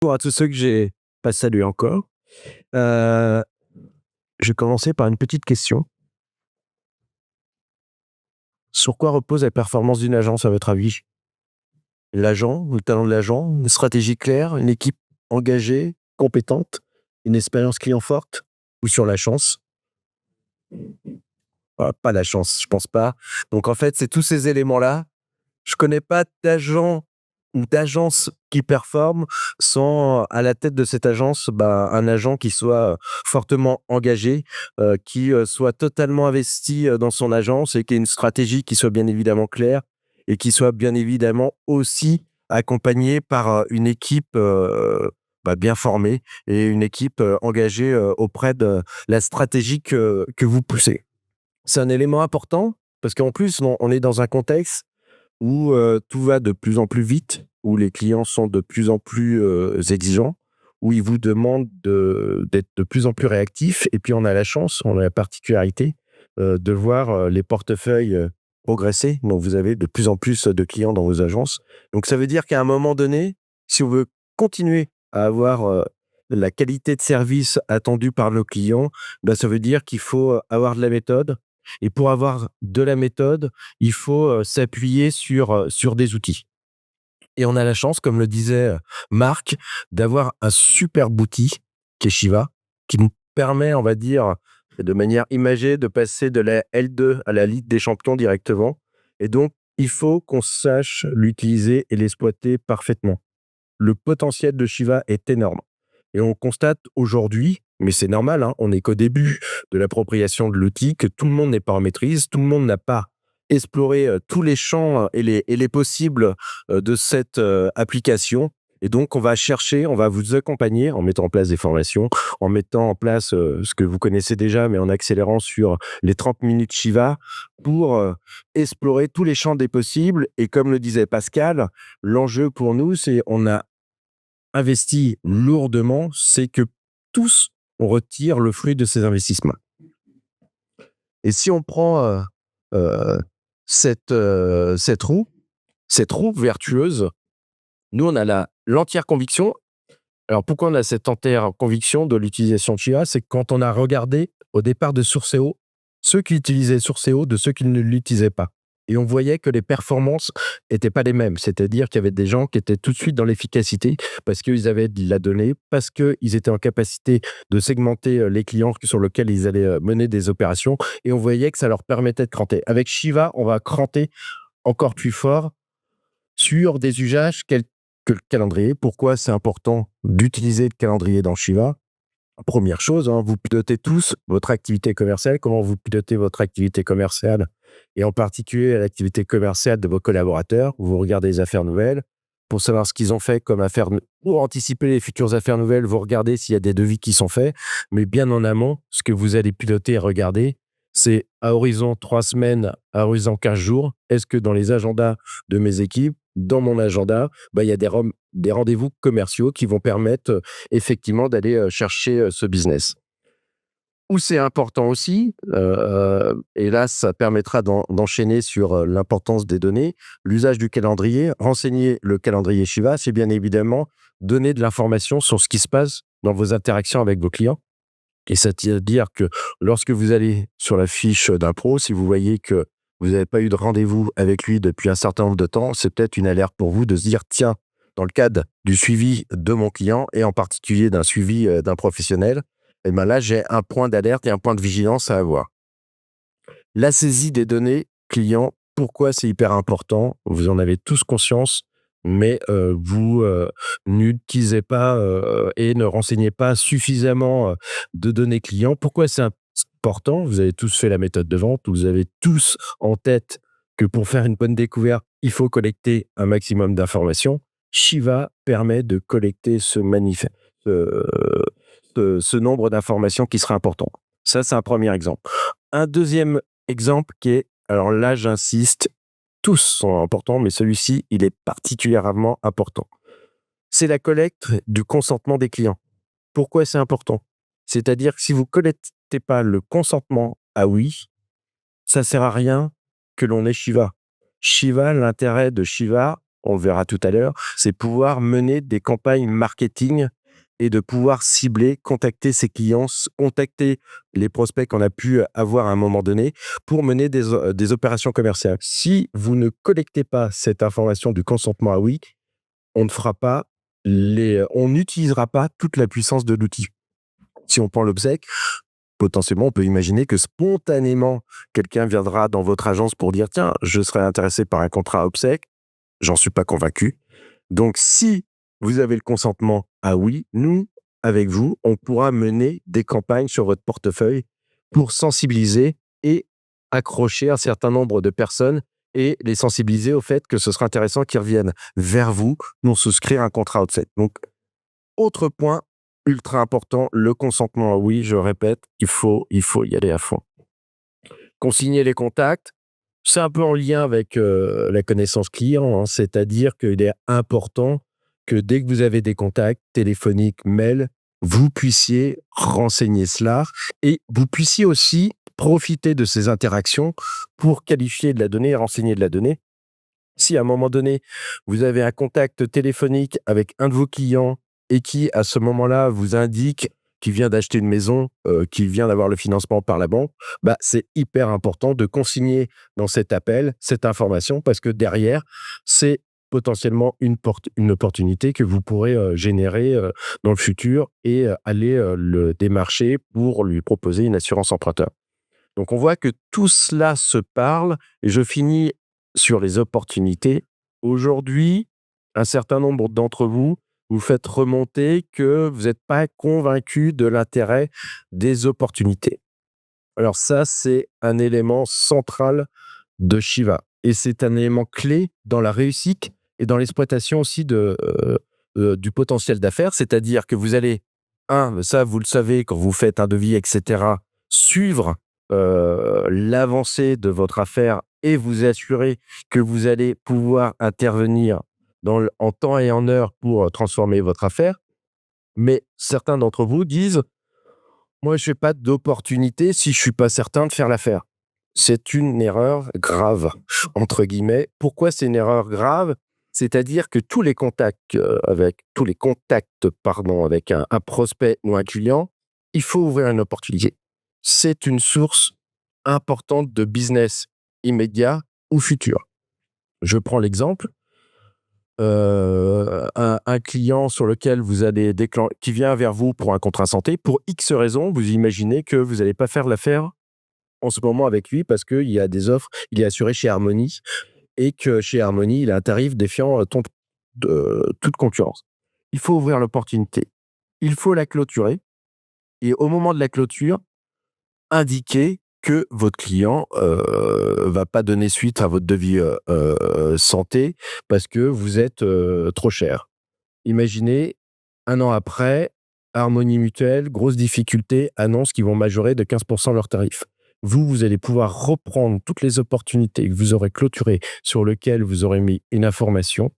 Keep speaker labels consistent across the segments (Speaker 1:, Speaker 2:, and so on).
Speaker 1: Bonjour à tous ceux que j'ai pas salués encore. Heu, je vais commencer par une petite question. Sur quoi repose la performance d'une agence à votre avis? L'agent, le talent de l'agent, une stratégie claire, une équipe engagée, compétente, une expérience client forte ou sur la chance? Pas la chance, je pense pas. Donc en fait, c'est tous ces éléments-là. Je connais pas d'agent ou d'agence qui performe sans à la tête de cette agence, un agent qui soit, fortement engagé, qui, soit totalement investi, dans son agence et qui ait une stratégie qui soit bien évidemment claire et qui soit bien évidemment aussi accompagné par, une équipe, bien formée et une équipe, engagée, auprès de la stratégie que vous poussez. C'est un élément important parce qu'en plus, on est dans un contexte où, tout va de plus en plus vite, où les clients sont de plus en plus, exigeants, où ils vous demandent d'être de plus en plus réactifs et puis on a la chance, on a la particularité, de voir, les portefeuilles, progresser. Donc vous avez de plus en plus de clients dans vos agences. Donc ça veut dire qu'à un moment donné, si on veut continuer à avoir, la qualité de service attendue par nos clients, ça veut dire qu'il faut, avoir de la méthode et pour avoir de la méthode, il faut, s'appuyer sur des outils et on a la chance, comme le disait, Marc, d'avoir un superbe outil qui est Shiva, qui nous permet, on va dire, de manière imagée, de passer de la L2 à la Ligue des champions directement et donc il faut qu'on sache l'utiliser et l'exploiter parfaitement. Le potentiel de Shiva est énorme et on constate aujourd'hui, mais c'est normal, hein, on n'est qu'au début de l'appropriation de l'outil, que tout le monde n'est pas en maîtrise, tout le monde n'a pas exploré, tous les champs et les possibles, de cette, application et donc on va chercher, on va vous accompagner en mettant en place des formations, en mettant en place, ce que vous connaissez déjà, mais en accélérant sur les 30 minutes Shiva pour, explorer tous les champs des possibles et comme le disait Pascal, l'enjeu pour nous, c'est on a investi lourdement, c'est que tous, on retire le fruit de ces investissements. Et si on prend, heu, cette roue vertueuse, nous, on a la l'entière conviction. Alors pourquoi on a cette entière conviction de l'utilisation de Chia? C'est que quand on a regardé au départ de Sourcéo, ceux qui utilisaient Sourcéo de ceux qui ne l'utilisaient pas et on voyait que les performances étaient pas les mêmes. C'est-à-dire qu'il y avait des gens qui étaient tout de suite dans l'efficacité parce qu'ils avaient de la donnée, parce qu'ils étaient en capacité de segmenter, les clients sur lesquels ils allaient, mener des opérations et on voyait que ça leur permettait de cranter. Avec Shiva, on va cranter encore plus fort sur des usages que le calendrier. Pourquoi c'est important d'utiliser le calendrier dans Shiva? Première chose, hein, vous pilotez tous votre activité commerciale. Comment vous pilotez votre activité commerciale et en particulier l'activité commerciale de vos collaborateurs? Vous regardez les affaires nouvelles pour savoir ce qu'ils ont fait comme affaires pour anticiper les futures affaires nouvelles, vous regardez s'il y a des devis qui sont faits, mais bien en amont, ce que vous allez piloter et regarder, c'est à horizon 3 semaines, à horizon 15 jours, est-ce que dans les agendas de mes équipes, dans mon agenda, il y a des rendez-vous commerciaux qui vont permettre, effectivement d'aller, chercher, ce business. Où c'est important aussi, et là, ça permettra d'enchaîner sur, l'importance des données. L'usage du calendrier, renseigner le calendrier Shiva, c'est bien évidemment donner de l'information sur ce qui se passe dans vos interactions avec vos clients et c'est-à-dire que lorsque vous allez sur la fiche d'un pro, si vous voyez que vous n'avez pas eu de rendez-vous avec lui depuis un certain nombre de temps, c'est peut-être une alerte pour vous de se dire: «Tiens, dans le cadre du suivi de mon client et en particulier d'un suivi, d'un professionnel, là, j'ai un point d'alerte et un point de vigilance à avoir». La saisie des données clients, pourquoi c'est hyper important? Vous en avez tous conscience, mais vous, n'utilisez pas, et ne renseignez pas suffisamment, de données clients. Pourquoi c'est important? Vous avez tous fait la méthode de vente, vous avez tous en tête que pour faire une bonne découverte, il faut collecter un maximum d'informations. Shiva permet de collecter ce ce nombre d'informations qui sera important. Ça, c'est un premier exemple. Un deuxième exemple qui est, alors là, j'insiste, tous sont importants, mais celui-ci, il est particulièrement important. C'est la collecte du consentement des clients. Pourquoi c'est important? C'est-à-dire que si vous ne collectez pas le consentement à oui, ça sert à rien que l'on ait Shiva. Shiva, l'intérêt de Shiva, on le verra tout à l'heure, c'est pouvoir mener des campagnes marketing et de pouvoir cibler, contacter ses clients, contacter les prospects qu'on a pu avoir à un moment donné pour mener des opérations commerciales. Si vous ne collectez pas cette information du consentement à oui, on ne fera pas on n'utilisera pas toute la puissance de l'outil. Si on prend l'obsèque, potentiellement, on peut imaginer que spontanément, quelqu'un viendra dans votre agence pour dire: «Tiens, je serais intéressé par un contrat obsèque». J'en suis pas convaincu. Donc si vous avez le consentement, ah oui, nous, avec vous, on pourra mener des campagnes sur votre portefeuille pour sensibiliser et accrocher un certain nombre de personnes et les sensibiliser au fait que ce sera intéressant qu'ils reviennent vers vous pour souscrire un contrat obsèque. Donc autre point ultra important, le consentement, oui, je répète, il faut y aller à fond. Consigner les contacts, c'est un peu en lien avec, la connaissance client, hein. C'est-à-dire qu'il est important que dès que vous avez des contacts téléphoniques, mails, vous puissiez renseigner cela et vous puissiez aussi profiter de ces interactions pour qualifier de la donnée et renseigner de la donnée. Si à un moment donné, vous avez un contact téléphonique avec un de vos clients et qui, à ce moment-là, vous indique qu'il vient d'acheter une maison, qu'il vient d'avoir le financement par la banque, bah, c'est hyper important de consigner dans cet appel cette information parce que derrière, c'est potentiellement une opportunité que vous pourrez, générer, dans le futur et aller, le démarcher pour lui proposer une assurance emprunteur. Donc on voit que tout cela se parle et je finis sur les opportunités. Aujourd'hui, un certain nombre d'entre vous, vous faites remonter que vous n'êtes pas convaincu de l'intérêt des opportunités. Alors ça, c'est un élément central de Shiva et c'est un élément clé dans la réussite et dans l'exploitation aussi du potentiel d'affaires. C'est-à-dire que vous allez, ça vous le savez quand vous faites un devis, et cetera, suivre, l'avancée de votre affaire et vous assurer que vous allez pouvoir intervenir en temps et en heure pour, transformer votre affaire. Mais certains d'entre vous disent: moi, je fais pas d'opportunité si je suis pas certain de faire l'affaire. C'est une erreur «grave» entre guillemets. Pourquoi c'est une erreur grave? C'est-à-dire que tous les contacts, pardon, avec un prospect ou un client, il faut ouvrir une opportunité. C'est une source importante de business immédiat ou futur. Je prends l'exemple, un client sur lequel vous allez qui vient vers vous pour un contrat santé, pour X raisons, vous imaginez que vous allez pas faire l'affaire en ce moment avec lui parce qu'il y a des offres, il est assuré chez Harmonie et que chez Harmonie, il a un tarif défiant, toute concurrence. Il faut ouvrir l'opportunité. Il faut la clôturer et au moment de la clôture, indiquer que votre client, va pas donner suite à votre devis, santé parce que vous êtes, trop cher. Imaginez, 1 an après, Harmonie Mutuelle, grosse difficulté, annonce qu'ils vont majorer de 15% leurs tarifs. Vous allez pouvoir reprendre toutes les opportunités que vous aurez clôturées, sur lesquelles vous aurez mis une information,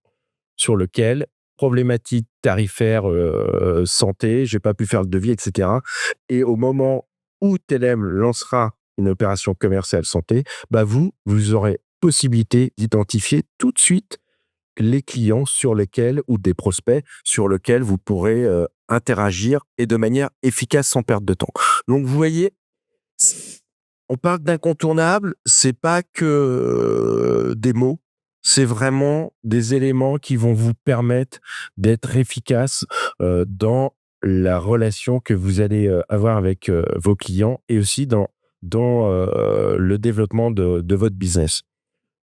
Speaker 1: sur lequel problématique tarifaire, santé, j'ai pas pu faire le devis et cetera et au moment où Telem lancera une opération commerciale santé, bah, vous aurez possibilité d'identifier tout de suite les clients sur lesquels ou des prospects sur lesquels vous pourrez, interagir et de manière efficace sans perdre de temps. Donc vous voyez, on parle d'incontournables, c'est pas que, des mots, c'est vraiment des éléments qui vont vous permettre d'être efficace, dans la relation que vous allez, avoir avec, vos clients et aussi dans le développement de votre business.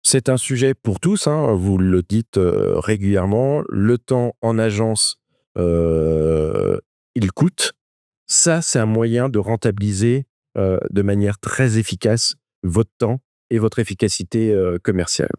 Speaker 1: C'est un sujet pour tous, hein, vous le dites, régulièrement. Le temps en agence, il coûte. Ça, c'est un moyen de rentabiliser, de manière très efficace votre temps et votre efficacité, commerciale.